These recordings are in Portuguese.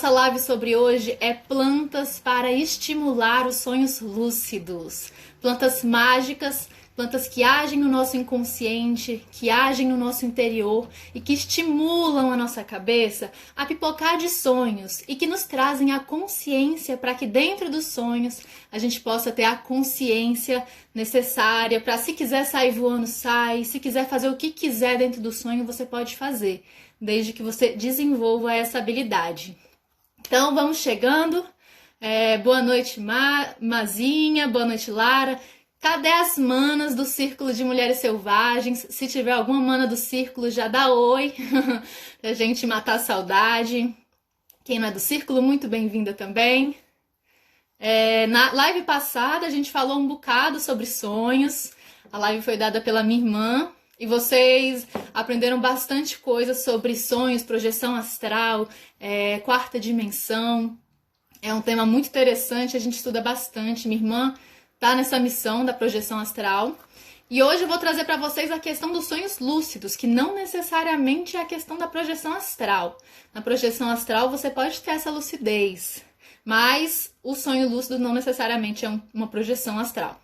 nossa live sobre hoje é plantas para estimular os sonhos lúcidos. Plantas mágicas, plantas que agem no nosso inconsciente, que agem no nosso interior e que estimulam a nossa cabeça a pipocar de sonhos e que nos trazem a consciência para que dentro dos sonhos a gente possa ter a consciência necessária para, se quiser sair voando, sai, se quiser fazer o que quiser dentro do sonho, você pode fazer, desde que você desenvolva essa habilidade. Então vamos chegando. Boa noite, Mazinha, boa noite, Lara. Cadê as manas do Círculo de Mulheres Selvagens? Se tiver alguma mana do Círculo, já dá oi, pra gente matar a saudade. Quem não é do Círculo, muito bem-vinda também. Na live passada, a gente falou um bocado sobre sonhos. A live foi dada pela minha irmã. E vocês aprenderam bastante coisa sobre sonhos, projeção astral, quarta dimensão. É um tema muito interessante, a gente estuda bastante. Minha irmã tá nessa missão da projeção astral. E hoje eu vou trazer para vocês a questão dos sonhos lúcidos, que não necessariamente é a questão da projeção astral. Na projeção astral você pode ter essa lucidez, mas o sonho lúcido não necessariamente é uma projeção astral.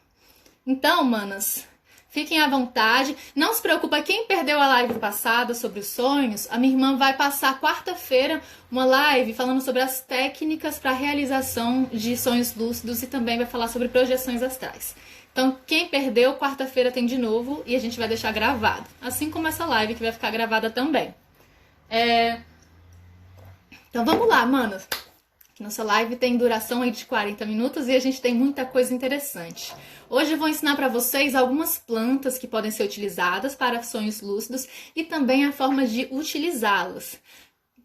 Então, manas, fiquem à vontade. Não se preocupa, quem perdeu a live passada sobre os sonhos, a minha irmã vai passar quarta-feira uma live falando sobre as técnicas para a realização de sonhos lúcidos e também vai falar sobre projeções astrais. Então, quem perdeu, quarta-feira tem de novo e a gente vai deixar gravado. Assim como essa live que vai ficar gravada também. Então, vamos lá, manas. Nossa live tem duração aí de 40 minutos e a gente tem muita coisa interessante. Hoje eu vou ensinar para vocês algumas plantas que podem ser utilizadas para sonhos lúcidos e também a forma de utilizá-las.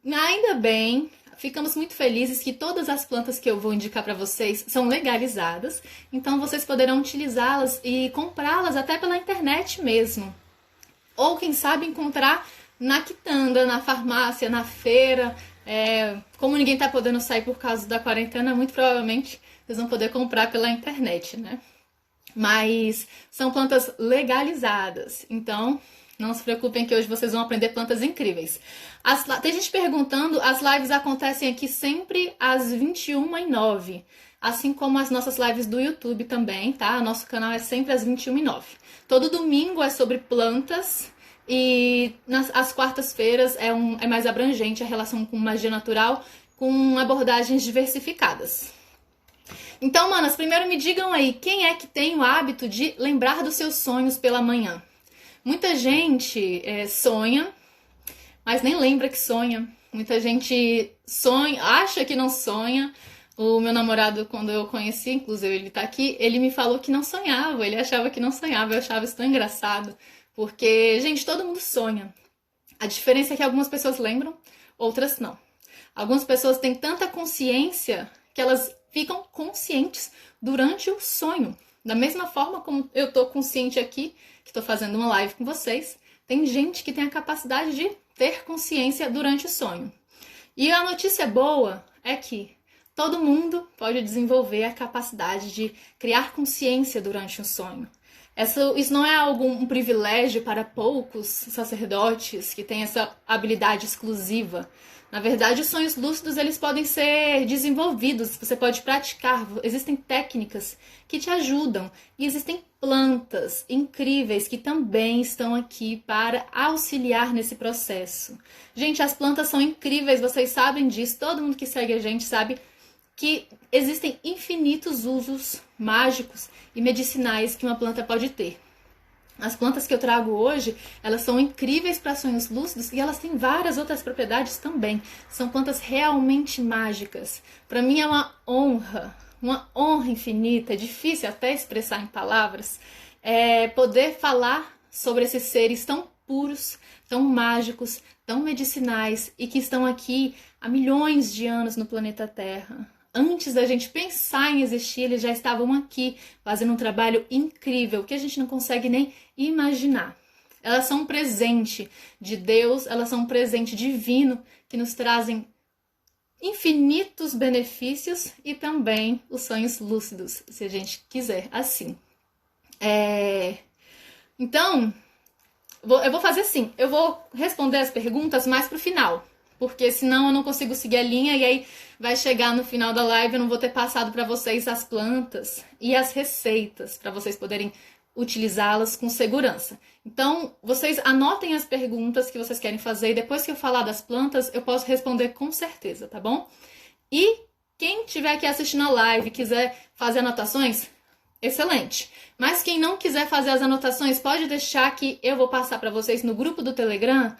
Ainda bem, ficamos muito felizes que todas as plantas que eu vou indicar para vocês são legalizadas, então vocês poderão utilizá-las e comprá-las até pela internet mesmo. Ou quem sabe encontrar na quitanda, na farmácia, na feira. Como ninguém tá podendo sair por causa da quarentena, muito provavelmente vocês vão poder comprar pela internet, né? Mas são plantas legalizadas, então não se preocupem que hoje vocês vão aprender plantas incríveis. Tem gente perguntando, as lives acontecem aqui sempre às 21h09, assim como as nossas lives do YouTube também, tá? Nosso canal é sempre às 21h09. Todo domingo é sobre plantas. E às quartas-feiras é mais abrangente a relação com magia natural, com abordagens diversificadas. Então, manas, primeiro me digam aí, quem é que tem o hábito de lembrar dos seus sonhos pela manhã? Muita gente sonha, mas nem lembra que sonha. Muita gente sonha, acha que não sonha. O meu namorado, quando eu conheci, inclusive ele tá aqui, ele me falou que não sonhava, ele achava que não sonhava, eu achava isso tão engraçado. Porque, gente, todo mundo sonha. A diferença é que algumas pessoas lembram, outras não. Algumas pessoas têm tanta consciência que elas ficam conscientes durante o sonho. Da mesma forma como eu tô consciente aqui, que tô fazendo uma live com vocês, tem gente que tem a capacidade de ter consciência durante o sonho. E a notícia boa é que todo mundo pode desenvolver a capacidade de criar consciência durante um sonho. Isso não é um privilégio para poucos sacerdotes que têm essa habilidade exclusiva. Na verdade, os sonhos lúcidos eles podem ser desenvolvidos, você pode praticar. Existem técnicas que te ajudam e existem plantas incríveis que também estão aqui para auxiliar nesse processo. Gente, as plantas são incríveis, vocês sabem disso, todo mundo que segue a gente sabe que existem infinitos usos mágicos e medicinais que uma planta pode ter. As plantas que eu trago hoje, elas são incríveis para sonhos lúcidos e elas têm várias outras propriedades também. São plantas realmente mágicas. Para mim é uma honra infinita, é difícil até expressar em palavras, poder falar sobre esses seres tão puros, tão mágicos, tão medicinais e que estão aqui há milhões de anos no planeta Terra. Antes da gente pensar em existir, eles já estavam aqui fazendo um trabalho incrível que a gente não consegue nem imaginar. Elas são um presente de Deus, elas são um presente divino que nos trazem infinitos benefícios e também os sonhos lúcidos, se a gente quiser assim. Então, eu vou fazer assim, eu vou responder as perguntas mais pro final, porque senão eu não consigo seguir a linha e aí vai chegar no final da live, eu não vou ter passado para vocês as plantas e as receitas, para vocês poderem utilizá-las com segurança. Então, vocês anotem as perguntas que vocês querem fazer e depois que eu falar das plantas, eu posso responder com certeza, tá bom? E quem estiver aqui assistindo a live e quiser fazer anotações, excelente. Mas quem não quiser fazer as anotações, pode deixar que eu vou passar para vocês no grupo do Telegram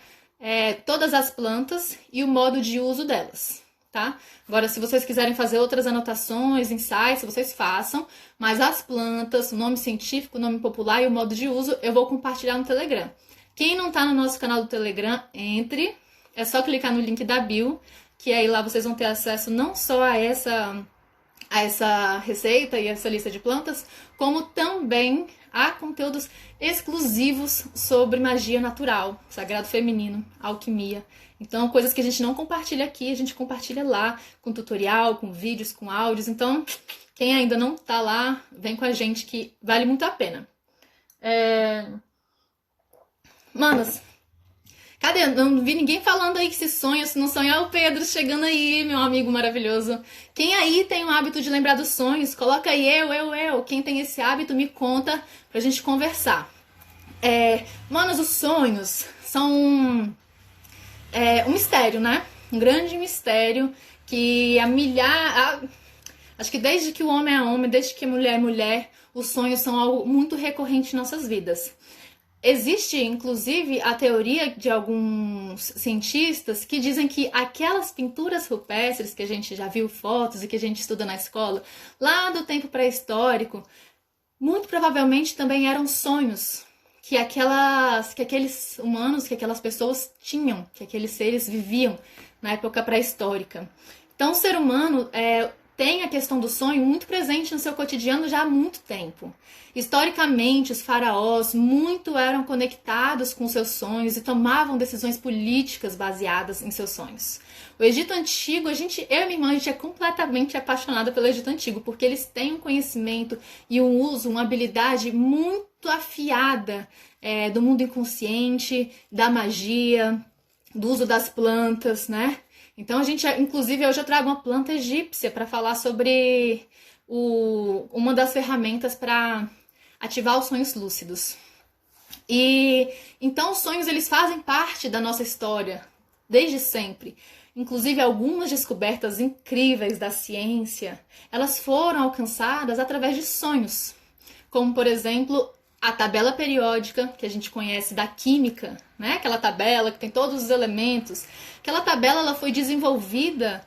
todas as plantas e o modo de uso delas. Tá? Agora, se vocês quiserem fazer outras anotações, insights, vocês façam, mas as plantas, o nome científico, o nome popular e o modo de uso, eu vou compartilhar no Telegram. Quem não tá no nosso canal do Telegram, entre, é só clicar no link da bio, que aí lá vocês vão ter acesso não só a essa receita e essa lista de plantas, como também a conteúdos exclusivos sobre magia natural, sagrado feminino, alquimia. Então, coisas que a gente não compartilha aqui, a gente compartilha lá, com tutorial, com vídeos, com áudios. Então, quem ainda não tá lá, vem com a gente que vale muito a pena. Manas, cadê? Não vi ninguém falando aí que se sonha, se não sonhar, o Pedro chegando aí, meu amigo maravilhoso. Quem aí tem o hábito de lembrar dos sonhos, coloca aí eu. Quem tem esse hábito, me conta pra gente conversar. Manas, os sonhos são um mistério, né? Um grande mistério que acho que desde que o homem é homem, desde que a mulher é mulher, os sonhos são algo muito recorrente em nossas vidas. Existe, inclusive, a teoria de alguns cientistas que dizem que aquelas pinturas rupestres que a gente já viu fotos e que a gente estuda na escola, lá do tempo pré-histórico, muito provavelmente também eram sonhos que aqueles humanos, que aquelas pessoas tinham, que aqueles seres viviam na época pré-histórica. Então, o ser humano tem a questão do sonho muito presente no seu cotidiano já há muito tempo. Historicamente, os faraós muito eram conectados com seus sonhos e tomavam decisões políticas baseadas em seus sonhos. O Egito Antigo, eu e minha irmã, a gente é completamente apaixonada pelo Egito Antigo, porque eles têm um conhecimento e um uso, uma habilidade muito afiada do mundo inconsciente, da magia, do uso das plantas, né? Então, inclusive, hoje eu trago uma planta egípcia para falar sobre uma das ferramentas para ativar os sonhos lúcidos. E então, os sonhos, eles fazem parte da nossa história, desde sempre. Inclusive, algumas descobertas incríveis da ciência, elas foram alcançadas através de sonhos. Como, por exemplo, a tabela periódica, que a gente conhece da química, né? Aquela tabela que tem todos os elementos. Aquela tabela, ela foi desenvolvida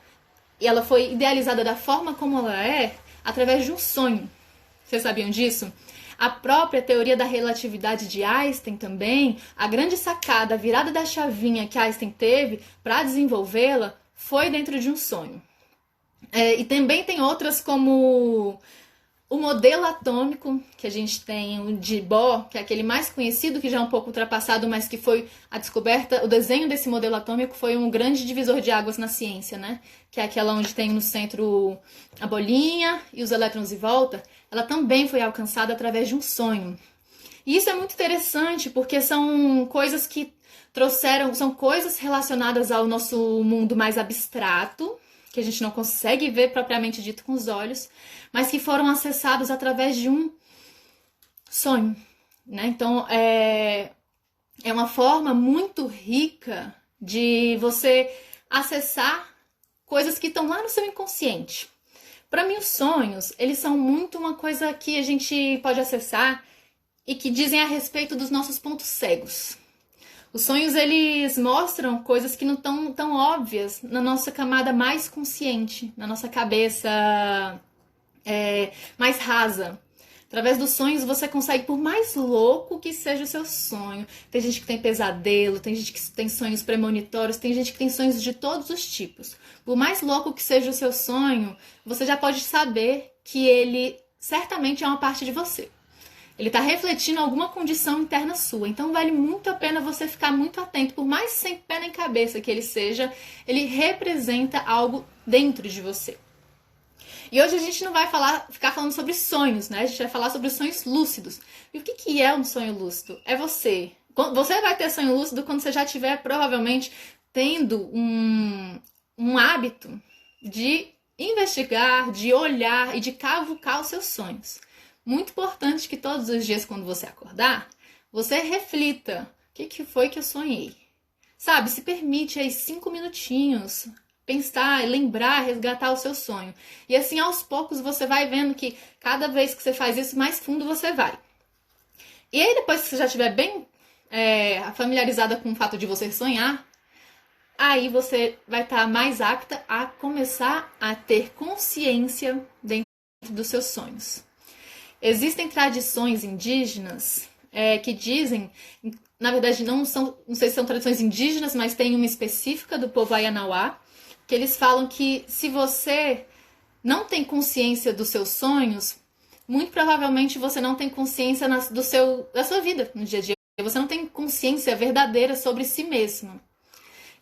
e ela foi idealizada da forma como ela é através de um sonho. Vocês sabiam disso? A própria teoria da relatividade de Einstein também, a grande sacada, a virada da chavinha que Einstein teve para desenvolvê-la foi dentro de um sonho. E também tem outras como o modelo atômico, que a gente tem o de Bohr, que é aquele mais conhecido, que já é um pouco ultrapassado, mas que foi a descoberta, o desenho desse modelo atômico foi um grande divisor de águas na ciência, né? Que é aquela onde tem no centro a bolinha e os elétrons em volta. Ela também foi alcançada através de um sonho. E isso é muito interessante, porque são coisas que são coisas relacionadas ao nosso mundo mais abstrato, que a gente não consegue ver propriamente dito com os olhos, mas que foram acessados através de um sonho, né? Então, é uma forma muito rica de você acessar coisas que estão lá no seu inconsciente. Para mim, os sonhos, eles são muito uma coisa que a gente pode acessar e que dizem a respeito dos nossos pontos cegos. Os sonhos, eles mostram coisas que não estão tão óbvias na nossa camada mais consciente, na nossa cabeça mais rasa. Através dos sonhos, você consegue, por mais louco que seja o seu sonho, tem gente que tem pesadelo, tem gente que tem sonhos premonitórios, tem gente que tem sonhos de todos os tipos. Por mais louco que seja o seu sonho, você já pode saber que ele certamente é uma parte de você. Ele está refletindo alguma condição interna sua. Então, vale muito a pena você ficar muito atento. Por mais sem pé nem cabeça que ele seja, ele representa algo dentro de você. E hoje a gente não vai ficar falando sobre sonhos, né? A gente vai falar sobre sonhos lúcidos. E o que é um sonho lúcido? É você. Você vai ter sonho lúcido quando você já tiver, provavelmente, tendo um hábito de investigar, de olhar e de cavucar os seus sonhos. Muito importante que todos os dias, quando você acordar, você reflita: o que foi que eu sonhei? Sabe, se permite aí 5 minutinhos, pensar, lembrar, resgatar o seu sonho. E assim, aos poucos, você vai vendo que cada vez que você faz isso, mais fundo você vai. E aí, depois que você já estiver bem familiarizada com o fato de você sonhar, aí você vai estar mais apta a começar a ter consciência dentro dos seus sonhos. Existem tradições indígenas que dizem, na verdade não sei se são tradições indígenas, mas tem uma específica do povo Ayanauá, que eles falam que se você não tem consciência dos seus sonhos, muito provavelmente você não tem consciência da sua vida no dia a dia. Você não tem consciência verdadeira sobre si mesmo.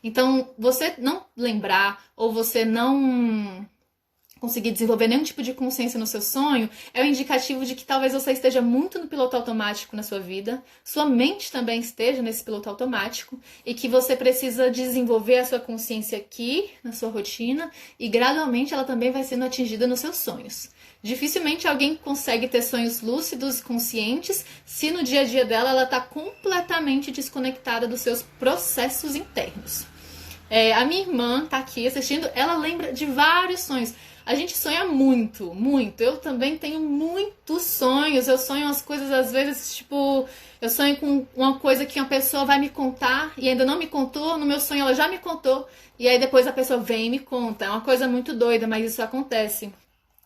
Então, você não lembrar ou você não conseguir desenvolver nenhum tipo de consciência no seu sonho é um indicativo de que talvez você esteja muito no piloto automático na sua vida, sua mente também esteja nesse piloto automático e que você precisa desenvolver a sua consciência aqui na sua rotina e gradualmente ela também vai sendo atingida nos seus sonhos. Dificilmente alguém consegue ter sonhos lúcidos e conscientes se no dia a dia dela ela está completamente desconectada dos seus processos internos. A minha irmã tá aqui assistindo, ela lembra de vários sonhos. A gente sonha muito, muito. Eu também tenho muitos sonhos. Eu sonho umas coisas, às vezes, tipo... Eu sonho com uma coisa que uma pessoa vai me contar e ainda não me contou. No meu sonho ela já me contou. E aí depois a pessoa vem e me conta. É uma coisa muito doida, mas isso acontece.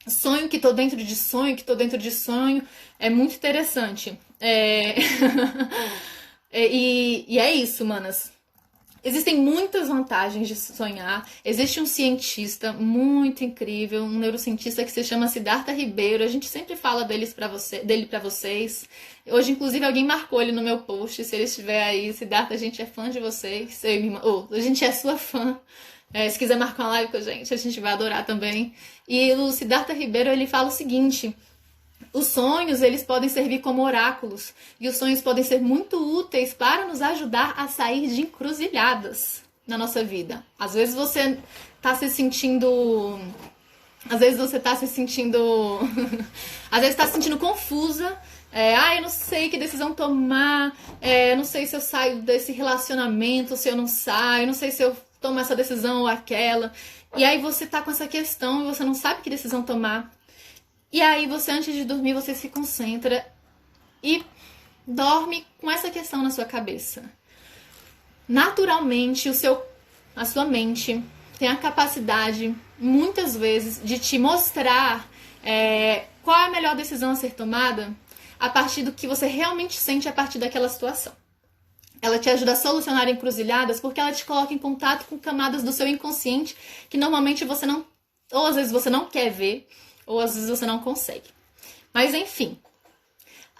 Sonho que tô dentro de sonho, que tô dentro de sonho. É muito interessante. E é isso, manas. Existem muitas vantagens de sonhar. Existe um cientista muito incrível, um neurocientista que se chama Siddhartha Ribeiro. A gente sempre fala dele para vocês. Hoje, inclusive, alguém marcou ele no meu post. Se ele estiver aí, Siddhartha, a gente é fã de vocês. Eu e minha irmã, a gente é sua fã. Se quiser marcar uma live com a gente vai adorar também. E o Siddhartha Ribeiro, ele fala o seguinte: os sonhos, eles podem servir como oráculos e os sonhos podem ser muito úteis para nos ajudar a sair de encruzilhadas na nossa vida. Às vezes você tá se sentindo... Às vezes tá se sentindo confusa. Eu não sei que decisão tomar. Eu não sei se eu saio desse relacionamento, se eu não saio. Eu não sei se eu tomo essa decisão ou aquela. E aí você tá com essa questão e você não sabe que decisão tomar. E aí você, antes de dormir, você se concentra e dorme com essa questão na sua cabeça. Naturalmente, a sua mente tem a capacidade, muitas vezes, de te mostrar qual é a melhor decisão a ser tomada a partir do que você realmente sente a partir daquela situação. Ela te ajuda a solucionar encruzilhadas porque ela te coloca em contato com camadas do seu inconsciente que normalmente você não... Ou às vezes você não quer ver, ou às vezes você não consegue. Mas enfim.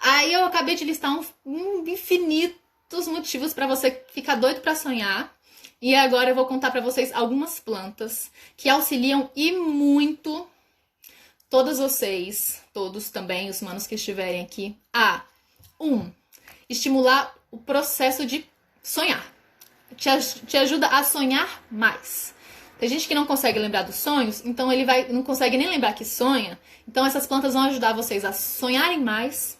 Aí eu acabei de listar infinitos motivos para você ficar doido para sonhar. E agora eu vou contar para vocês algumas plantas que auxiliam e muito todos vocês, todos também, os manos que estiverem aqui, a estimular o processo de sonhar. Te ajuda a sonhar mais. Tem gente que não consegue lembrar dos sonhos, então ele não consegue nem lembrar que sonha. Então essas plantas vão ajudar vocês a sonharem mais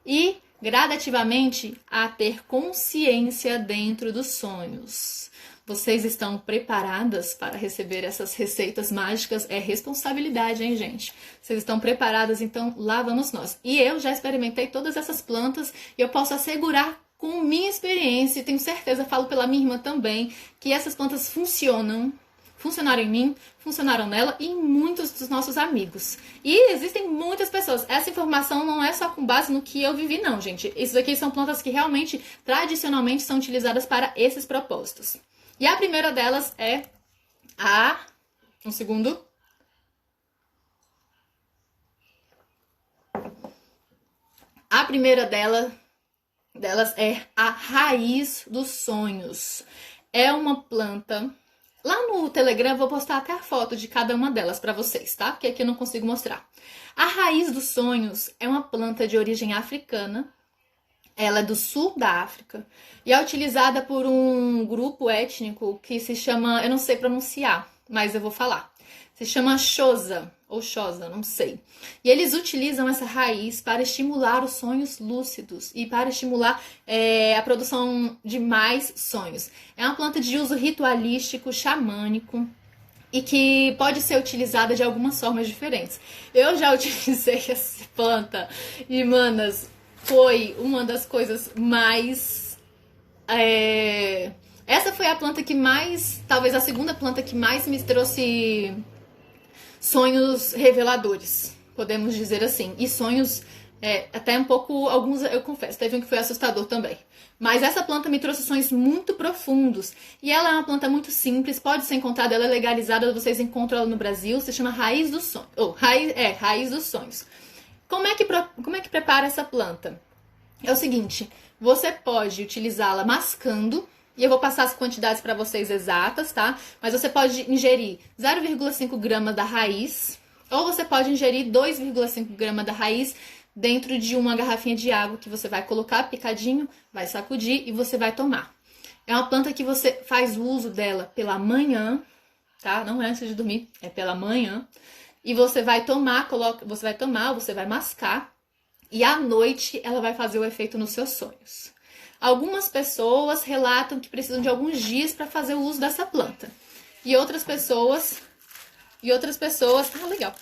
e gradativamente a ter consciência dentro dos sonhos. Vocês estão preparadas para receber essas receitas mágicas? É responsabilidade, hein, gente? Vocês estão preparadas? Então lá vamos nós. E eu já experimentei todas essas plantas e eu posso assegurar com minha experiência, e tenho certeza, falo pela minha irmã também, que essas plantas funcionaram em mim, funcionaram nela e em muitos dos nossos amigos. E existem muitas pessoas. Essa informação não é só com base no que eu vivi, não, gente. Isso aqui são plantas que realmente, tradicionalmente, são utilizadas para esses propósitos. E a primeira delas é um segundo. A primeira delas é a raiz dos sonhos. É uma planta... Lá no Telegram eu vou postar até a foto de cada uma delas para vocês, tá? Porque aqui eu não consigo mostrar. A raiz dos sonhos é uma planta de origem africana. Ela é do sul da África e é utilizada por um grupo étnico que se chama, eu não sei pronunciar, mas eu vou falar. Se chama Xhosa, ou Xhosa, não sei. E eles utilizam essa raiz para estimular os sonhos lúcidos e para estimular a produção de mais sonhos. É uma planta de uso ritualístico, xamânico, e que pode ser utilizada de algumas formas diferentes. Eu já utilizei essa planta e, manas, foi uma das coisas mais... Essa foi a planta que mais... Talvez a segunda planta que mais me trouxe sonhos reveladores, podemos dizer assim. E sonhos até um pouco... Alguns, eu confesso, teve um que foi assustador também. Mas essa planta me trouxe sonhos muito profundos. E ela é uma planta muito simples, pode ser encontrada, ela é legalizada, vocês encontram ela no Brasil, se chama Raiz dos Sonhos. Raiz dos Sonhos. Como é que prepara essa planta? É o seguinte, você pode utilizá-la mascando, e eu vou passar as quantidades para vocês exatas, tá? Mas você pode ingerir 0,5 gramas da raiz, ou você pode ingerir 2,5 gramas da raiz dentro de uma garrafinha de água que você vai colocar picadinho, vai sacudir e você vai tomar. É uma planta que você faz uso dela pela manhã, tá? Não é antes de dormir, é pela manhã. E você vai tomar, você vai mascar e à noite ela vai fazer o efeito nos seus sonhos. Algumas pessoas relatam que precisam de alguns dias para fazer o uso dessa planta. E outras pessoas... Ah, legal.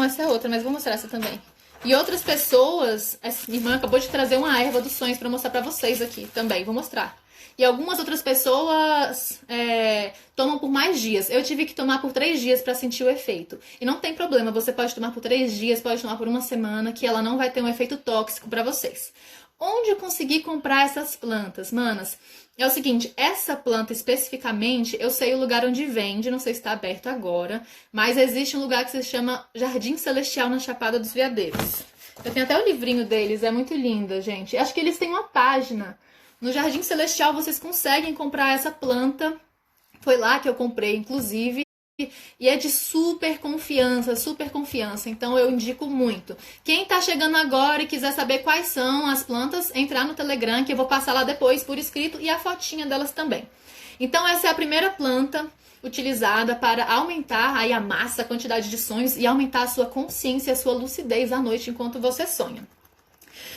Essa é outra, mas vou mostrar essa também. E outras pessoas... Minha irmã acabou de trazer uma erva dos sonhos para mostrar para vocês aqui também. Vou mostrar. E algumas outras pessoas tomam por mais dias. Eu tive que tomar por 3 dias para sentir o efeito. E não tem problema, você pode tomar por 3 dias, pode tomar por uma semana, que ela não vai ter um efeito tóxico para vocês. Onde eu consegui comprar essas plantas, manas? É o seguinte, essa planta especificamente, eu sei o lugar onde vende, não sei se está aberto agora, mas existe um lugar que se chama Jardim Celestial na Chapada dos Veadeiros. Eu tenho até o livrinho deles, é muito linda, gente. Acho que eles têm uma página. No Jardim Celestial vocês conseguem comprar essa planta. Foi lá que eu comprei, inclusive. E é de super confiança, super confiança. Então eu indico muito. Quem tá chegando agora e quiser saber quais são as plantas, entrar no Telegram, que eu vou passar lá depois por escrito, e a fotinha delas também. Então essa é a primeira planta utilizada para aumentar aí a massa, a quantidade de sonhos e aumentar a sua consciência, a sua lucidez à noite enquanto você sonha.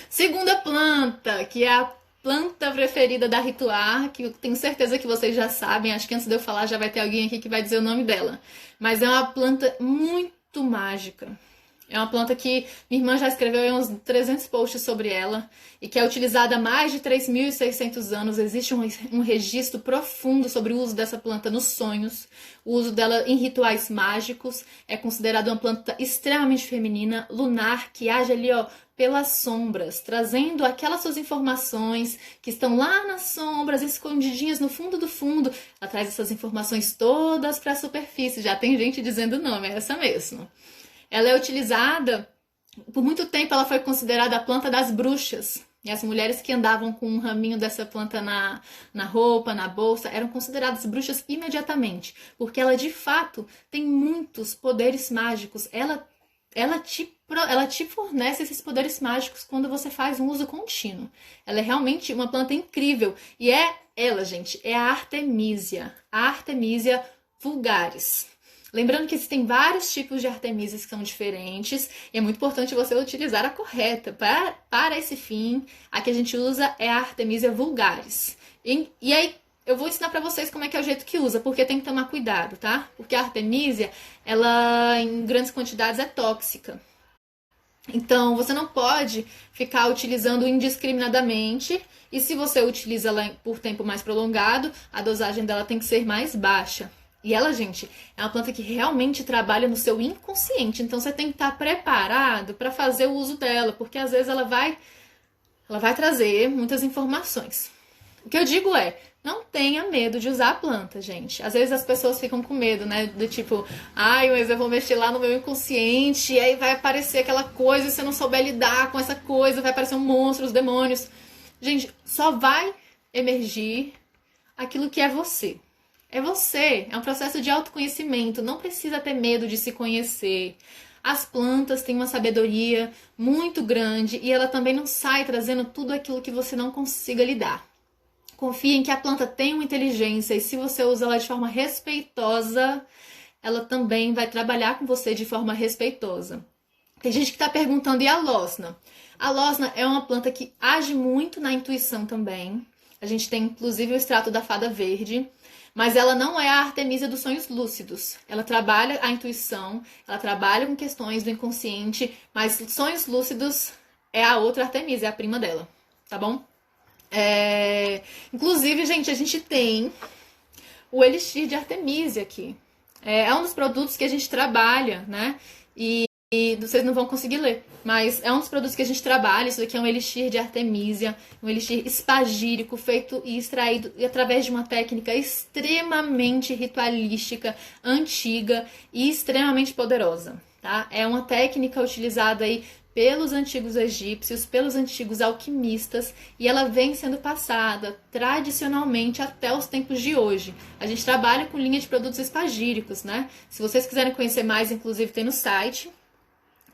Segunda planta, que é a planta preferida da Rituar, que eu tenho certeza que vocês já sabem, acho que antes de eu falar já vai ter alguém aqui que vai dizer o nome dela. Mas é uma planta muito mágica. É uma planta que minha irmã já escreveu uns 300 posts sobre ela e que é utilizada há mais de 3.600 anos. Existe um registro profundo sobre o uso dessa planta nos sonhos, o uso dela em rituais mágicos. É considerada uma planta extremamente feminina, lunar, que age ali, ó, pelas sombras, trazendo aquelas suas informações que estão lá nas sombras, escondidinhas no fundo do fundo. Ela traz essas informações todas para a superfície. Já tem gente dizendo o nome, é essa mesmo. Ela é utilizada, por muito tempo ela foi considerada a planta das bruxas. E as mulheres que andavam com um raminho dessa planta na roupa, na bolsa, eram consideradas bruxas imediatamente. Porque ela, de fato, tem muitos poderes mágicos. Ela te fornece esses poderes mágicos quando você faz um uso contínuo. Ela é realmente uma planta incrível. E gente, é a Artemisia. A Artemisia vulgaris. Lembrando que existem vários tipos de artemísias que são diferentes e é muito importante você utilizar a correta. Para esse fim, a que a gente usa é a Artemisia vulgaris. E aí, eu vou ensinar pra vocês como é que é o jeito que usa, porque tem que tomar cuidado, tá? Porque a Artemisia, ela em grandes quantidades é tóxica. Então, você não pode ficar utilizando indiscriminadamente. E se você utiliza ela por tempo mais prolongado, a dosagem dela tem que ser mais baixa. E ela, gente, é uma planta que realmente trabalha no seu inconsciente. Então, você tem que estar preparado para fazer o uso dela, porque às vezes ela vai trazer muitas informações. O que eu digo é, não tenha medo de usar a planta, gente. Às vezes as pessoas ficam com medo, né? Do tipo, mas eu vou mexer lá no meu inconsciente, e aí vai aparecer aquela coisa, e se eu não souber lidar com essa coisa, vai aparecer um monstro, os demônios. Gente, só vai emergir aquilo que é você. É você, é um processo de autoconhecimento, não precisa ter medo de se conhecer. As plantas têm uma sabedoria muito grande e ela também não sai trazendo tudo aquilo que você não consiga lidar. Confie em que a planta tem uma inteligência e se você usa ela de forma respeitosa, ela também vai trabalhar com você de forma respeitosa. Tem gente que está perguntando, e a losna? A losna é uma planta que age muito na intuição também. A gente tem inclusive o extrato da fada verde, mas ela não é a Artemisia dos sonhos lúcidos. Ela trabalha a intuição, ela trabalha com questões do inconsciente, mas sonhos lúcidos é a outra Artemisia, é a prima dela, tá bom? Inclusive, gente, a gente tem o elixir de Artemisia aqui. É um dos produtos que a gente trabalha, né? E vocês não vão conseguir ler, mas é um dos produtos que a gente trabalha. Isso aqui é um elixir de Artemisia, um elixir espagírico feito e extraído através de uma técnica extremamente ritualística, antiga e extremamente poderosa, tá? É uma técnica utilizada aí pelos antigos egípcios, pelos antigos alquimistas, e ela vem sendo passada tradicionalmente até os tempos de hoje. A gente trabalha com linha de produtos espagíricos, né? Se vocês quiserem conhecer mais, inclusive tem no site.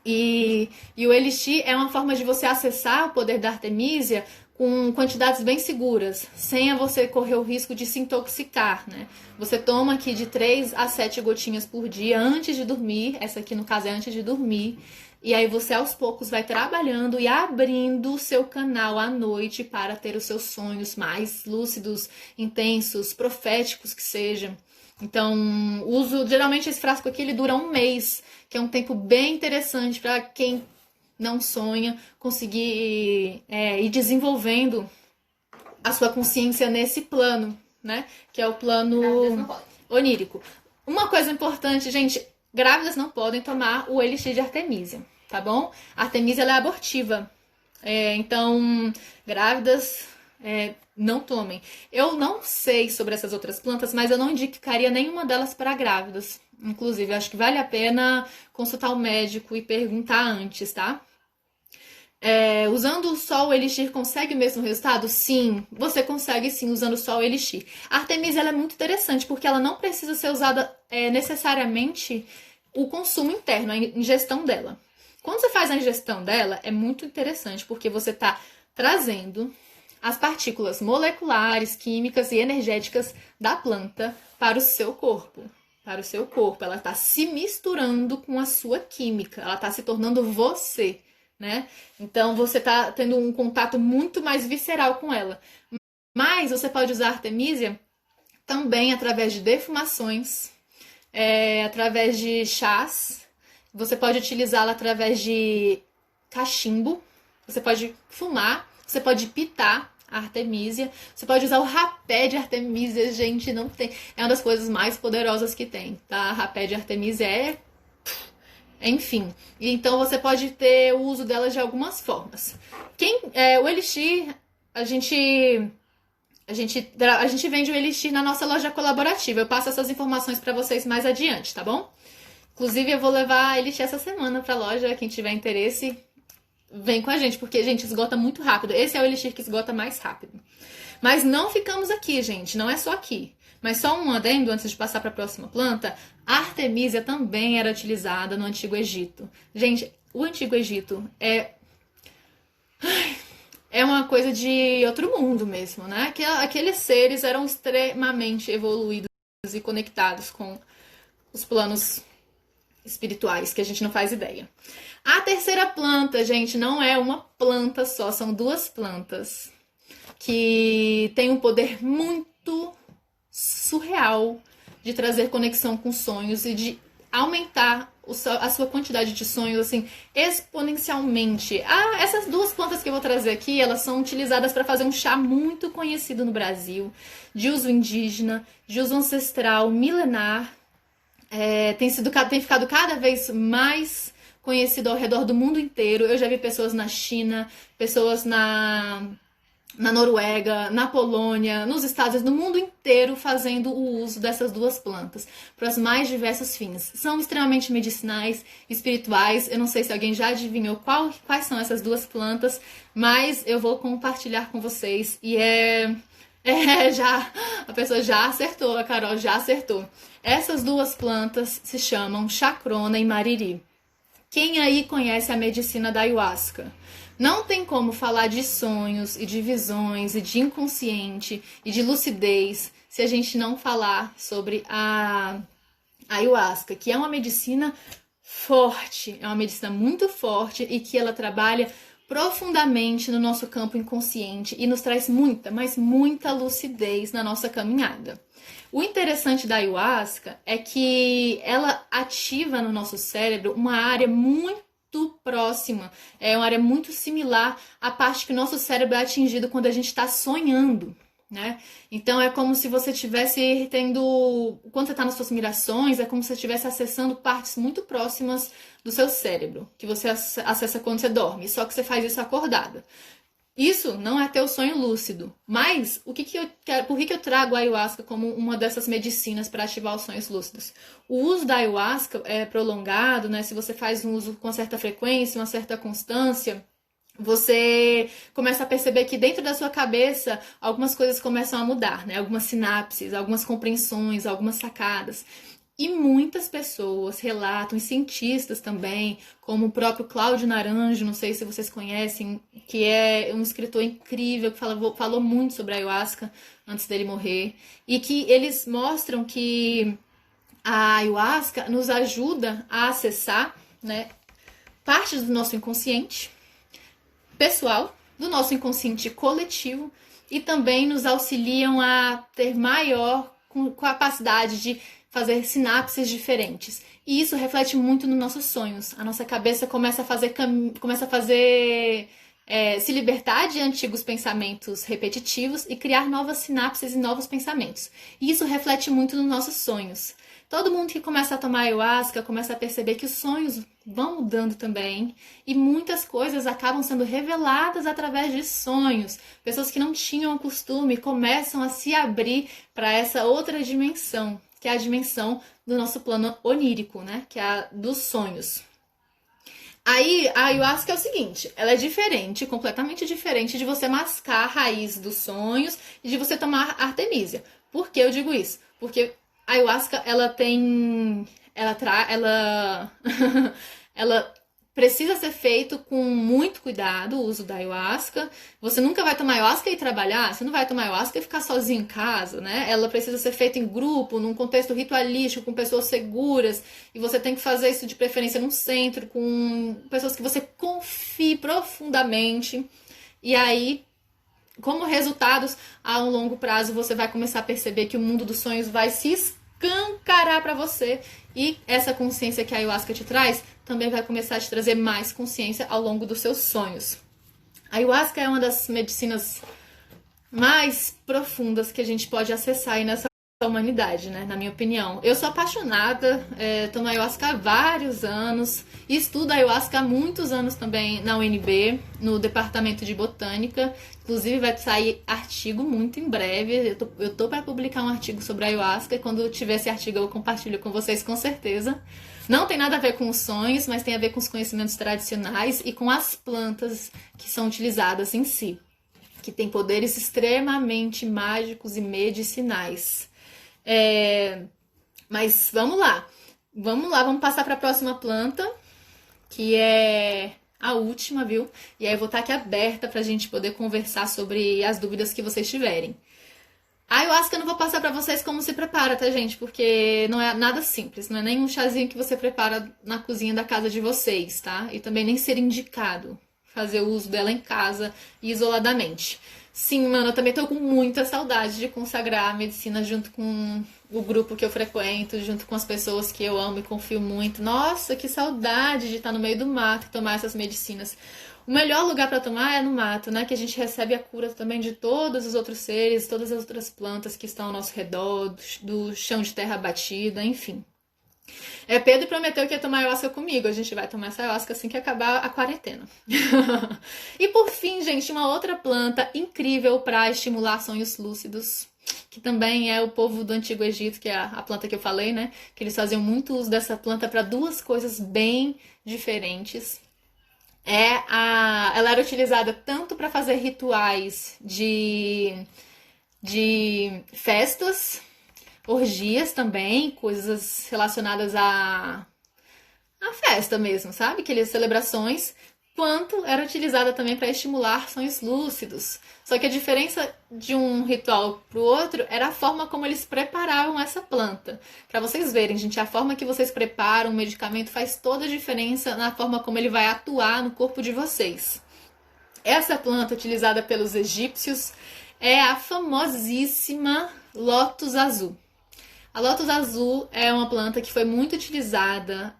E o elixir é uma forma de você acessar o poder da Artemisia com quantidades bem seguras, sem você correr o risco de se intoxicar, né? Você toma aqui de 3 a 7 gotinhas por dia antes de dormir, essa aqui no caso é antes de dormir, e aí você aos poucos vai trabalhando e abrindo o seu canal à noite para ter os seus sonhos mais lúcidos, intensos, proféticos que sejam. Então, geralmente esse frasco aqui ele dura 1 mês, que é um tempo bem interessante para quem não sonha conseguir ir desenvolvendo a sua consciência nesse plano, né? Que é o plano onírico. Uma coisa importante, gente, grávidas não podem tomar o elixir de Artemisia, tá bom? A Artemisia ela é abortiva, então grávidas não tomem. Eu não sei sobre essas outras plantas, mas eu não indicaria nenhuma delas para grávidas. Inclusive, eu acho que vale a pena consultar o médico e perguntar antes, tá? Usando só o elixir, consegue o mesmo resultado? Sim, você consegue sim usando só o elixir. A Artemisia ela é muito interessante porque ela não precisa ser usada necessariamente o consumo interno, a ingestão dela. Quando você faz a ingestão dela, é muito interessante porque você está trazendo as partículas moleculares, químicas e energéticas da planta para o seu corpo. Para o seu corpo, ela está se misturando com a sua química, ela está se tornando você, né? Então você está tendo um contato muito mais visceral com ela. Mas você pode usar a Artemisia também através de defumações, através de chás. Você pode utilizá-la através de cachimbo. Você pode fumar, você pode pitar a Artemisia. Você pode usar o rapé de Artemisia, gente, não tem. É uma das coisas mais poderosas que tem, tá? Rapé de Artemisia enfim, então você pode ter o uso dela de algumas formas. O elixir, a gente vende o elixir na nossa loja colaborativa. Eu passo essas informações para vocês mais adiante, tá bom? Inclusive, eu vou levar elixir essa semana para a loja. Quem tiver interesse, vem com a gente, porque, gente, esgota muito rápido. Esse é o elixir que esgota mais rápido. Mas não ficamos aqui, gente, não é só aqui. Mas só um adendo antes de passar para a próxima planta. A Artemisia também era utilizada no Antigo Egito. Gente, o Antigo Egito é uma coisa de outro mundo mesmo, né? Aqueles seres eram extremamente evoluídos e conectados com os planos espirituais, que a gente não faz ideia. A terceira planta, gente, não é uma planta só, são 2 plantas que tem um poder muito surreal de trazer conexão com sonhos e de aumentar a sua quantidade de sonhos assim exponencialmente. Essas 2 plantas que eu vou trazer aqui, elas são utilizadas para fazer um chá muito conhecido no Brasil, de uso indígena, de uso ancestral, milenar. Tem ficado cada vez mais conhecido ao redor do mundo inteiro. Eu já vi pessoas na China, pessoas na Noruega, na Polônia, nos Estados Unidos, no mundo inteiro fazendo o uso dessas 2 plantas para os mais diversos fins. São extremamente medicinais, espirituais. Eu não sei se alguém já adivinhou quais são essas 2 plantas, mas eu vou compartilhar com vocês. E a pessoa já acertou, a Carol já acertou. Essas 2 plantas se chamam chacrona e mariri. Quem aí conhece a medicina da ayahuasca? Não tem como falar de sonhos e de visões e de inconsciente e de lucidez se a gente não falar sobre a ayahuasca, que é uma medicina forte, é uma medicina muito forte e que ela trabalha profundamente no nosso campo inconsciente e nos traz muita, mas muita lucidez na nossa caminhada. O interessante da ayahuasca é que ela ativa no nosso cérebro uma área muito próxima, é uma área muito similar à parte que o nosso cérebro é atingido quando a gente está sonhando, né? Então é como se você estivesse tendo, quando você está nas suas mirações, é como se você estivesse acessando partes muito próximas do seu cérebro, que você acessa quando você dorme, só que você faz isso acordada. Isso não é ter o sonho lúcido, mas por que eu trago a ayahuasca como uma dessas medicinas para ativar os sonhos lúcidos? O uso da ayahuasca é prolongado, né? Se você faz um uso com certa frequência, uma certa constância, você começa a perceber que dentro da sua cabeça algumas coisas começam a mudar, né? Algumas sinapses, algumas compreensões, algumas sacadas. E muitas pessoas relatam, e cientistas também, como o próprio Cláudio Naranjo, não sei se vocês conhecem, que é um escritor incrível, que falou muito sobre a ayahuasca antes dele morrer, e que eles mostram que a ayahuasca nos ajuda a acessar, né, partes do nosso inconsciente pessoal, do nosso inconsciente coletivo, e também nos auxiliam a ter maior capacidade de fazer sinapses diferentes. E isso reflete muito nos nossos sonhos. A nossa cabeça começa a fazer se libertar de antigos pensamentos repetitivos e criar novas sinapses e novos pensamentos. E isso reflete muito nos nossos sonhos. Todo mundo que começa a tomar ayahuasca começa a perceber que os sonhos vão mudando também e muitas coisas acabam sendo reveladas através de sonhos. Pessoas que não tinham o costume começam a se abrir para essa outra dimensão, que é a dimensão do nosso plano onírico, né? Que é a dos sonhos. Aí, a ayahuasca é o seguinte, ela é diferente, completamente diferente de você mascar a raiz dos sonhos e de você tomar artemisia. Por que eu digo isso? Porque a ayahuasca, ela precisa ser feito com muito cuidado, o uso da ayahuasca. Você nunca vai tomar ayahuasca e trabalhar, você não vai tomar ayahuasca e ficar sozinho em casa, né? Ela precisa ser feita em grupo, num contexto ritualístico, com pessoas seguras. E você tem que fazer isso de preferência num centro, com pessoas que você confie profundamente. E aí, como resultados, a um longo prazo, você vai começar a perceber que o mundo dos sonhos vai se escancarar para você. E essa consciência que a ayahuasca te traz também vai começar a te trazer mais consciência ao longo dos seus sonhos. A ayahuasca é uma das medicinas mais profundas que a gente pode acessar aí nessa humanidade, né? Na minha opinião. Eu sou apaixonada, tomo ayahuasca há vários anos, e estudo ayahuasca há muitos anos também na UNB, no departamento de botânica. Inclusive vai sair artigo muito em breve. Eu tô para publicar um artigo sobre ayahuasca, e quando tiver esse artigo eu compartilho com vocês com certeza. Não tem nada a ver com os sonhos, mas tem a ver com os conhecimentos tradicionais e com as plantas que são utilizadas em si, que tem poderes extremamente mágicos e medicinais. Mas vamos lá, vamos passar para a próxima planta, que é a última, viu? E aí eu vou estar aqui aberta para a gente poder conversar sobre as dúvidas que vocês tiverem. A ayahuasca eu não vou passar pra vocês como se prepara, tá, gente? Porque não é nada simples, não é nem um chazinho que você prepara na cozinha da casa de vocês, tá? E também nem ser indicado fazer o uso dela em casa e isoladamente. Sim, mano, eu também tô com muita saudade de consagrar a medicina junto com o grupo que eu frequento, junto com as pessoas que eu amo e confio muito. Nossa, que saudade de estar no meio do mato e tomar essas medicinas. O melhor lugar para tomar é no mato, né? Que a gente recebe a cura também de todos os outros seres, todas as outras plantas que estão ao nosso redor, do chão de terra batida, enfim. Pedro prometeu que ia tomar ayahuasca comigo. A gente vai tomar essa ayahuasca assim que acabar a quarentena. E por fim, gente, uma outra planta incrível para estimular sonhos lúcidos, que também é o povo do Antigo Egito, que é a planta que eu falei, né? Que eles faziam muito uso dessa planta para duas coisas bem diferentes. Ela era utilizada tanto para fazer rituais de festas, orgias também, coisas relacionadas a festa mesmo, sabe? Aquelas celebrações, quanto era utilizada também para estimular sonhos lúcidos. Só que a diferença de um ritual para o outro era a forma como eles preparavam essa planta. Para vocês verem, gente, a forma que vocês preparam o medicamento faz toda a diferença na forma como ele vai atuar no corpo de vocês. Essa planta utilizada pelos egípcios é a famosíssima lótus azul. A lótus azul é uma planta que foi muito utilizada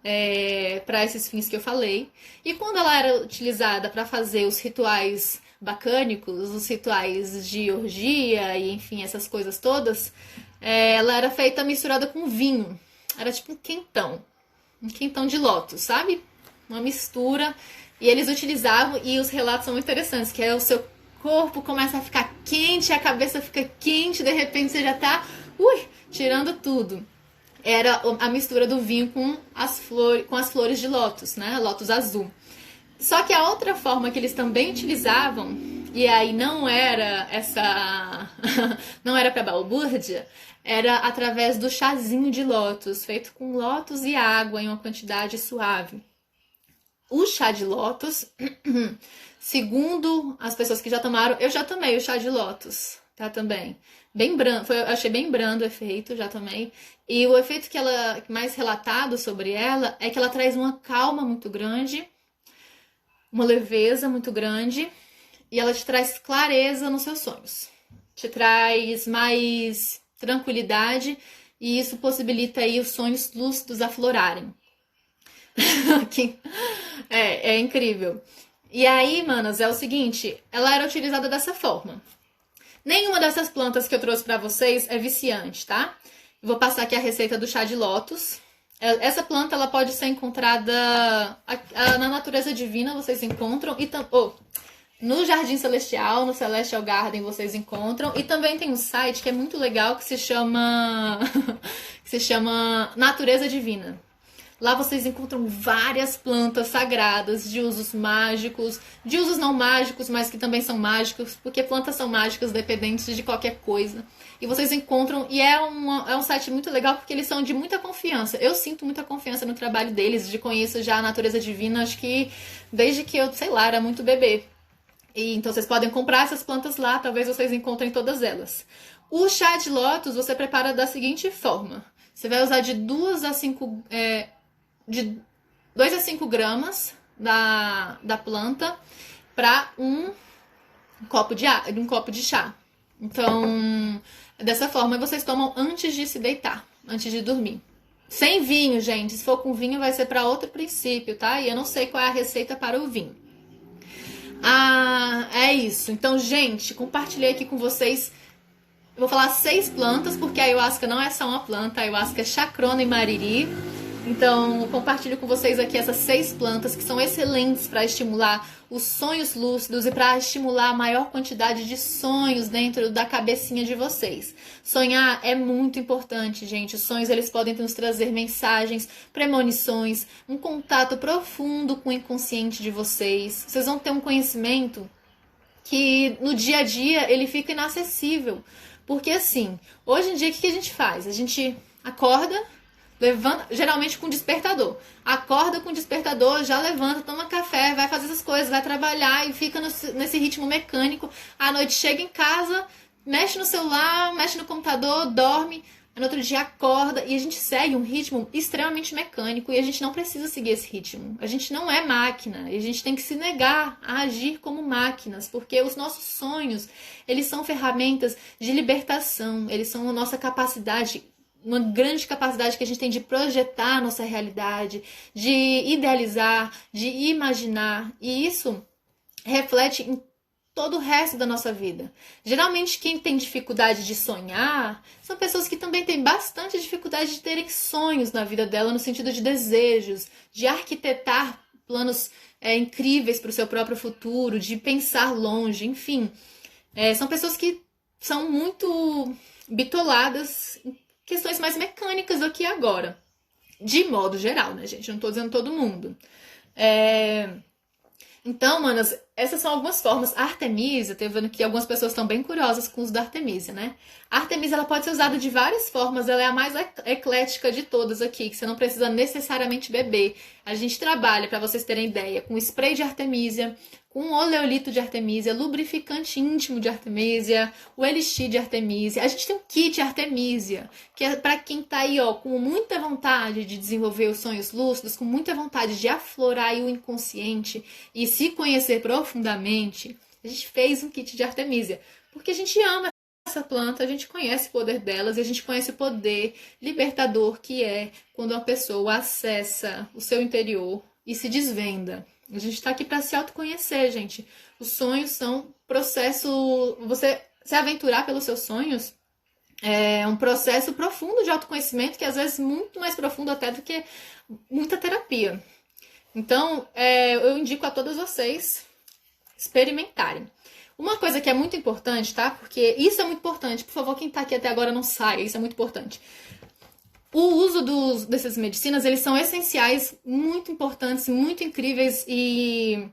para esses fins que eu falei. E quando ela era utilizada para fazer os rituais bacânicos, os rituais de orgia e enfim, essas coisas todas, ela era feita misturada com vinho. Era tipo um quentão de lótus, sabe? Uma mistura. E eles utilizavam, e os relatos são muito interessantes, que é o seu corpo começa a ficar quente, a cabeça fica quente, de repente você já tá tirando tudo. Era a mistura do vinho com as flores de lótus, né? Lótus azul. Só que a outra forma que eles também utilizavam, e aí não era não era para balbúrdia, era através do chazinho de lótus, feito com lótus e água em uma quantidade suave. O chá de lótus, segundo as pessoas que já tomaram, eu já tomei o chá de lótus, tá, também. Bem brando, eu achei bem brando o efeito, já tomei. E o efeito que ela mais relatado sobre ela é que ela traz uma calma muito grande, uma leveza muito grande, e ela te traz clareza nos seus sonhos. Te traz mais tranquilidade, e isso possibilita aí os sonhos lúcidos aflorarem. É incrível. E aí, manas, é o seguinte, ela era utilizada dessa forma. Nenhuma dessas plantas que eu trouxe pra vocês é viciante, tá? Vou passar aqui a receita do chá de lótus. Essa planta, ela pode ser encontrada na natureza divina, vocês encontram. No Jardim Celestial, no Celestial Garden, vocês encontram. E também tem um site que é muito legal, que se chama Natureza Divina. Lá vocês encontram várias plantas sagradas de usos mágicos, de usos não mágicos, mas que também são mágicos, porque plantas são mágicas dependentes de qualquer coisa. E vocês encontram, e é um site muito legal porque eles são de muita confiança. Eu sinto muita confiança no trabalho deles, conheço já a natureza divina, acho que desde que eu, sei lá, era muito bebê. E então vocês podem comprar essas plantas lá, talvez vocês encontrem todas elas. O chá de lótus você prepara da seguinte forma. Você vai usar de 2 a 5 gramas da planta para um copo de chá. Então, dessa forma vocês tomam antes de se deitar, antes de dormir. Sem vinho, gente. Se for com vinho vai ser para outro princípio, tá? E eu não sei qual é a receita para o vinho. É isso. Então, gente, compartilhei aqui com vocês. Eu vou falar 6 plantas, porque a ayahuasca não é só uma planta, a ayahuasca é chacrona e mariri. Então, eu compartilho com vocês aqui essas 6 plantas que são excelentes para estimular os sonhos lúcidos e para estimular a maior quantidade de sonhos dentro da cabecinha de vocês. Sonhar é muito importante, gente. Os sonhos eles podem nos trazer mensagens, premonições, um contato profundo com o inconsciente de vocês. Vocês vão ter um conhecimento que no dia a dia ele fica inacessível. Porque assim, hoje em dia o que a gente faz? A gente acorda, levanta, geralmente com despertador. Acorda com despertador, já levanta, toma café, vai fazer essas coisas, vai trabalhar e fica nesse ritmo mecânico. À noite chega em casa, mexe no celular, mexe no computador, dorme. No outro dia acorda e a gente segue um ritmo extremamente mecânico e a gente não precisa seguir esse ritmo. A gente não é máquina e a gente tem que se negar a agir como máquinas, porque os nossos sonhos, eles são ferramentas de libertação, eles são a nossa capacidade, uma grande capacidade que a gente tem de projetar a nossa realidade, de idealizar, de imaginar, e isso reflete em todo o resto da nossa vida. Geralmente quem tem dificuldade de sonhar são pessoas que também têm bastante dificuldade de terem sonhos na vida dela, no sentido de desejos, de arquitetar planos incríveis para o seu próprio futuro, de pensar longe, enfim. São pessoas que são muito bitoladas em questões mais mecânicas aqui e agora. De modo geral, né, gente? Eu não tô dizendo todo mundo. Então, manas, essas são algumas formas. A Artemisia, tô vendo que algumas pessoas estão bem curiosas com o uso da Artemisia, né? A Artemisia, ela pode ser usada de várias formas, ela é a mais eclética de todas aqui, que você não precisa necessariamente beber. A gente trabalha, para vocês terem ideia, com spray de Artemisia, com oleolito de Artemisia, lubrificante íntimo de Artemisia, o elixir de Artemisia. A gente tem um kit Artemisia, que é para quem tá aí, ó, com muita vontade de desenvolver os sonhos lúcidos, com muita vontade de aflorar aí o inconsciente e se conhecer profundamente. A gente fez um kit de Artemisia, porque a gente ama essa planta, a gente conhece o poder delas e a gente conhece o poder libertador que é quando uma pessoa acessa o seu interior e se desvenda. A gente está aqui para se autoconhecer, gente. Os sonhos são processo... Você se aventurar pelos seus sonhos é um processo profundo de autoconhecimento, que às vezes é muito mais profundo até do que muita terapia. Então, eu indico a todos vocês experimentarem. Uma coisa que é muito importante, tá? Porque isso é muito importante. Por favor, quem tá aqui até agora não saia. Isso é muito importante. O uso dessas medicinas, eles são essenciais, muito importantes, muito incríveis e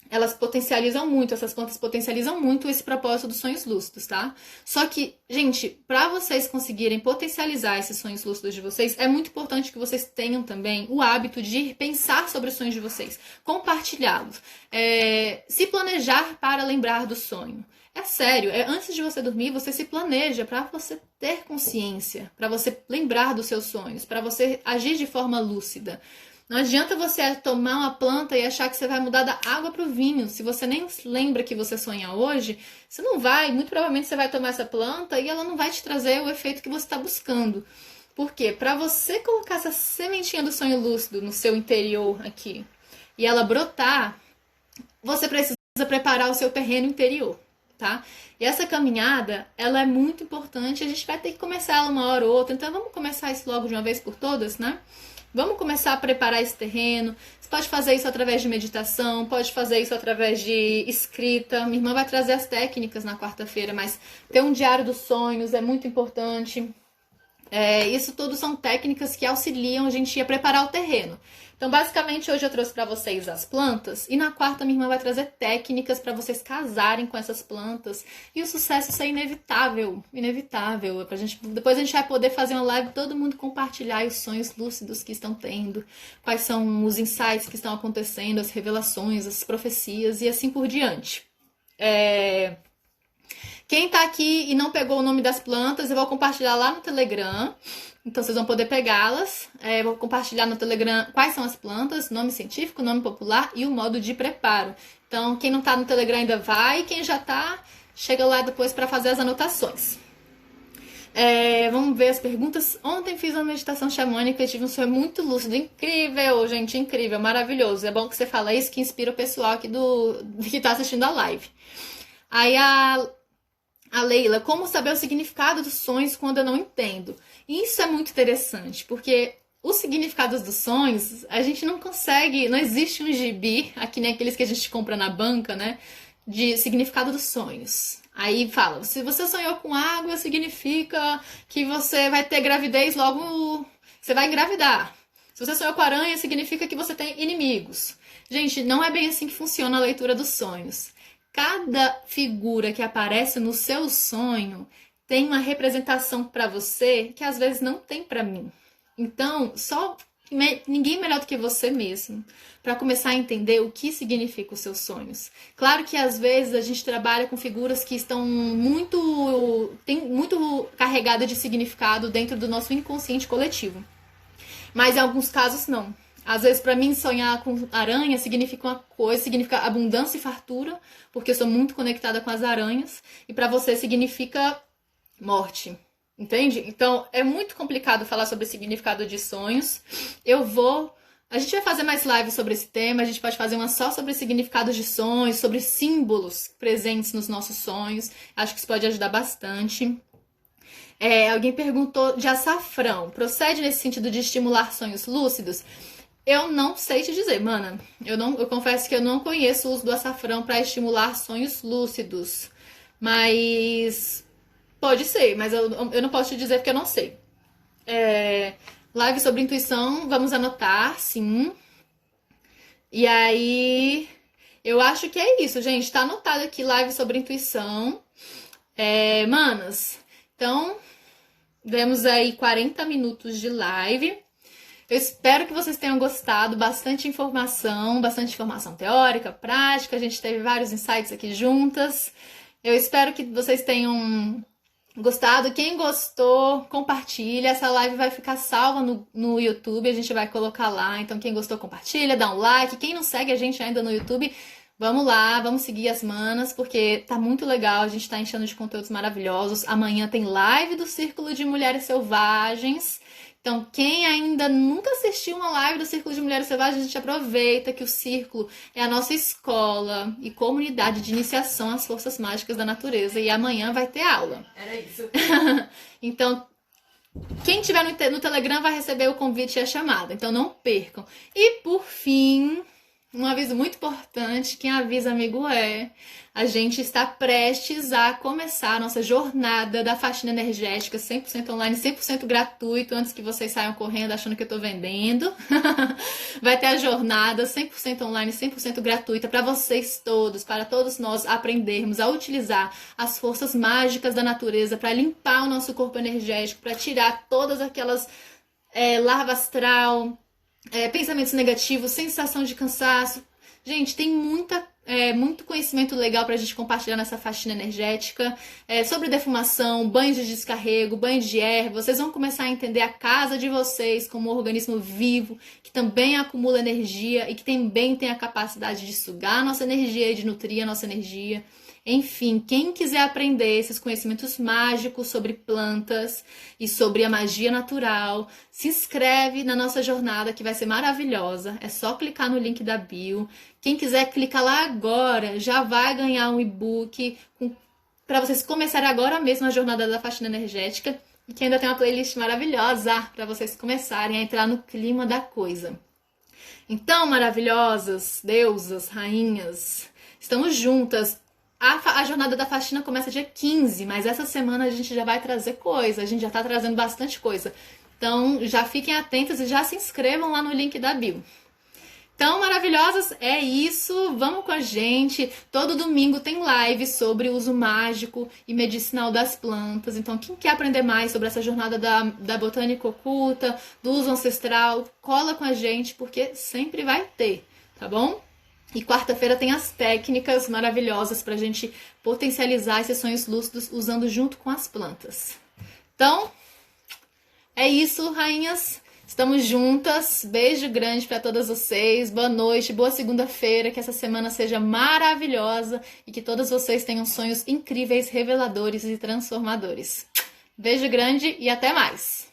elas potencializam muito, essas plantas potencializam muito esse propósito dos sonhos lúcidos, tá? Só que, gente, para vocês conseguirem potencializar esses sonhos lúcidos de vocês, é muito importante que vocês tenham também o hábito de pensar sobre os sonhos de vocês, compartilhá-los, se planejar para lembrar do sonho. É sério, antes de você dormir, você se planeja para você ter consciência, para você lembrar dos seus sonhos, para você agir de forma lúcida. Não adianta você tomar uma planta e achar que você vai mudar da água para o vinho. Se você nem lembra que você sonha hoje, você não vai, muito provavelmente você vai tomar essa planta e ela não vai te trazer o efeito que você está buscando. Por quê? Para você colocar essa sementinha do sonho lúcido no seu interior aqui e ela brotar, você precisa preparar o seu terreno interior. Tá? E essa caminhada, ela é muito importante, a gente vai ter que começar ela uma hora ou outra, então vamos começar isso logo de uma vez por todas, né? Vamos começar a preparar esse terreno. Você pode fazer isso através de meditação, pode fazer isso através de escrita. Minha irmã vai trazer as técnicas na quarta-feira, mas ter um diário dos sonhos é muito importante. Isso tudo são técnicas que auxiliam a gente a preparar o terreno. Então, basicamente, hoje eu trouxe para vocês as plantas e na quarta minha irmã vai trazer técnicas para vocês casarem com essas plantas e o sucesso ser inevitável, inevitável. Depois a gente vai poder fazer uma live, todo mundo compartilhar os sonhos lúcidos que estão tendo, quais são os insights que estão acontecendo, as revelações, as profecias e assim por diante. Quem tá aqui e não pegou o nome das plantas, eu vou compartilhar lá no Telegram. Então, vocês vão poder pegá-las. Vou compartilhar no Telegram quais são as plantas, nome científico, nome popular e o modo de preparo. Então, quem não tá no Telegram ainda vai. Quem já tá, chega lá depois para fazer as anotações. Vamos ver as perguntas. Ontem fiz uma meditação xamânica e tive um sonho muito lúcido. Incrível, gente, incrível, maravilhoso. É bom que você fala isso, que inspira o pessoal aqui que tá assistindo a live. Aí a Leila, como saber o significado dos sonhos quando eu não entendo? Isso é muito interessante, porque os significados dos sonhos, a gente não consegue, não existe um gibi, aqui nem aqueles que a gente compra na banca, né, de significado dos sonhos. Aí fala, se você sonhou com água, significa que você vai ter gravidez logo, você vai engravidar. Se você sonhou com aranha, significa que você tem inimigos. Gente, não é bem assim que funciona a leitura dos sonhos. Cada figura que aparece no seu sonho tem uma representação para você que às vezes não tem para mim. Então, ninguém melhor do que você mesmo para começar a entender o que significa os seus sonhos. Claro que às vezes a gente trabalha com figuras que estão muito carregadas de significado dentro do nosso inconsciente coletivo. Mas em alguns casos não. Às vezes, para mim, sonhar com aranha significa uma coisa, significa abundância e fartura, porque eu sou muito conectada com as aranhas, e para você significa morte, entende? Então, é muito complicado falar sobre o significado de sonhos. A gente vai fazer mais lives sobre esse tema, a gente pode fazer uma só sobre significados de sonhos, sobre símbolos presentes nos nossos sonhos. Acho que isso pode ajudar bastante. Alguém perguntou de açafrão. Procede nesse sentido de estimular sonhos lúcidos? Eu não sei te dizer, mana. Eu confesso que eu não conheço o uso do açafrão para estimular sonhos lúcidos. Mas pode ser, mas eu não posso te dizer porque eu não sei. Live sobre intuição, vamos anotar, sim. E aí, Eu acho que é isso, gente. Tá anotado aqui live sobre intuição. Manas, então, demos aí 40 minutos de live. Eu espero que vocês tenham gostado. Bastante informação teórica, prática. A gente teve vários insights aqui juntas. Eu espero que vocês tenham gostado. Quem gostou, compartilha. Essa live vai ficar salva no YouTube. A gente vai colocar lá. Então, quem gostou, compartilha, dá um like. Quem não segue a gente ainda no YouTube, vamos lá, vamos seguir as manas, porque tá muito legal. A gente tá enchendo de conteúdos maravilhosos. Amanhã tem live do Círculo de Mulheres Selvagens. Então, quem ainda nunca assistiu uma live do Círculo de Mulheres Selvagens, a gente aproveita que o Círculo é a nossa escola e comunidade de iniciação às forças mágicas da natureza. E amanhã vai ter aula. Era isso. Então, quem tiver no Telegram vai receber o convite e a chamada. Então, não percam. E, por fim, um aviso muito importante. Quem avisa, amigo, é... A gente está prestes a começar a nossa jornada da faxina energética 100% online, 100% gratuito, antes que vocês saiam correndo achando que eu estou vendendo. Vai ter a jornada 100% online, 100% gratuita para vocês todos, para todos nós aprendermos a utilizar as forças mágicas da natureza para limpar o nosso corpo energético, para tirar todas aquelas larva astral, pensamentos negativos, sensação de cansaço. Gente, tem muito conhecimento legal pra gente compartilhar nessa faxina energética, sobre defumação, banhos de descarrego, banho de erva. Vocês vão começar a entender a casa de vocês como um organismo vivo, que também acumula energia e que também tem a capacidade de sugar a nossa energia e de nutrir a nossa energia. Enfim, quem quiser aprender esses conhecimentos mágicos sobre plantas e sobre a magia natural, se inscreve na nossa jornada que vai ser maravilhosa. É só clicar no link da bio. Quem quiser clicar lá agora, já vai ganhar um e-book para vocês começarem agora mesmo a jornada da faxina energética. E que ainda tem uma playlist maravilhosa para vocês começarem a entrar no clima da coisa. Então, maravilhosas, deusas, rainhas, estamos juntas. A jornada da faxina começa dia 15, mas essa semana a gente já vai trazer coisa, a gente já tá trazendo bastante coisa. Então, já fiquem atentas e já se inscrevam lá no link da bio. Então, maravilhosas, é isso. Vamos com a gente. Todo domingo tem live sobre o uso mágico e medicinal das plantas. Então, quem quer aprender mais sobre essa jornada da botânica oculta, do uso ancestral, cola com a gente, porque sempre vai ter, tá bom? E quarta-feira tem as técnicas maravilhosas pra gente potencializar esses sonhos lúcidos usando junto com as plantas. Então, é isso, rainhas. Estamos juntas. Beijo grande para todas vocês. Boa noite, boa segunda-feira. Que essa semana seja maravilhosa e que todas vocês tenham sonhos incríveis, reveladores e transformadores. Beijo grande e até mais!